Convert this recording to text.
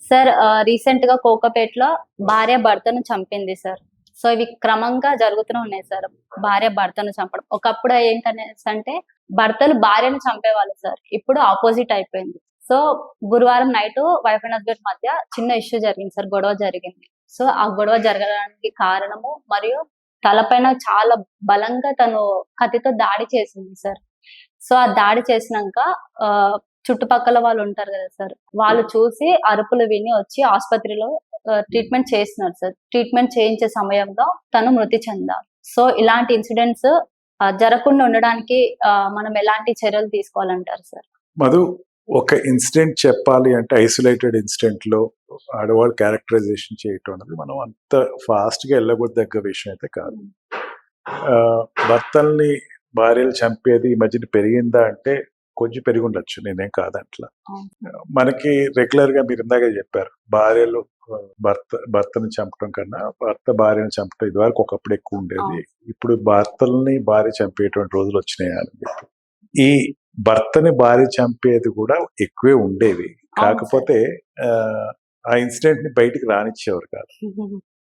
Sir recent గా కోకపేటలో భార్య భర్తను చంపింది సార్. సో ఇవి క్రమంగా జరుగుతూనే ఉన్నాయి సార్. భార్య భర్తను చంపడం. ఒకప్పుడు ఏంటనేసి అంటే భర్తలు భార్యను చంపేవాళ్ళు సార్. ఇప్పుడు ఆపోజిట్ అయిపోయింది. సో గురువారం నైట్ వైఫ్ అండ్ హస్బెండ్ మధ్య చిన్న ఇష్యూ జరిగింది సార్. గొడవ జరిగింది. సో ఆ గొడవ జరగడానికి కారణము మరియు తలపైన చాలా బలంగా తను కత్తితో దాడి చేసింది సార్. సో ఆ దాడి చేసినాక చుట్టుపక్కల వాళ్ళు ఉంటారు కదా సార్. వాళ్ళు చూసి అరుపులు విని వచ్చి ఆస్పత్రిలో ట్రీట్మెంట్ చేస్తున్నారు సార్. ట్రీట్మెంట్ చేయించే సమయంలో తను మృతి చెందారు. సో ఇలాంటి ఇన్సిడెంట్స్ జరగకుండా ఉండడానికి మనం ఎలాంటి చర్యలు తీసుకోవాలంటారు సార్? మధు, ఒక ఇన్సిడెంట్ చెప్పాలి అంటే ఐసోలేటెడ్ ఇన్సిడెంట్ లో ఆడవాళ్ళు క్యారెక్టరైజేషన్ చేయటం అనేది మనం అంత ఫాస్ట్ గా వెళ్ళకూడదగ్గ విషయం అయితే కాదు. భర్తల్ని భార్యలు చంపేది ఈ మధ్యన పెరిగిందా అంటే కొంచెం పెరిగి ఉండొచ్చు, నేనేం కాదంట్లా. మనకి రెగ్యులర్ గా మీరు ఇందాక చెప్పారు, భార్యలు భర్తను చంపడం కన్నా భర్త భార్యను చంపడం ఇదివరకు ఒకప్పుడు ఎక్కువ ఉండేది, ఇప్పుడు భర్తల్ని భార్య చంపేటువంటి రోజులు వచ్చినాయి అని చెప్పి. ఈ భర్తని భార్య చంపేది కూడా ఎక్కువే ఉండేవి, కాకపోతే ఆ ఇన్సిడెంట్ ని బయటికి రానిచ్చేవారు కాదు.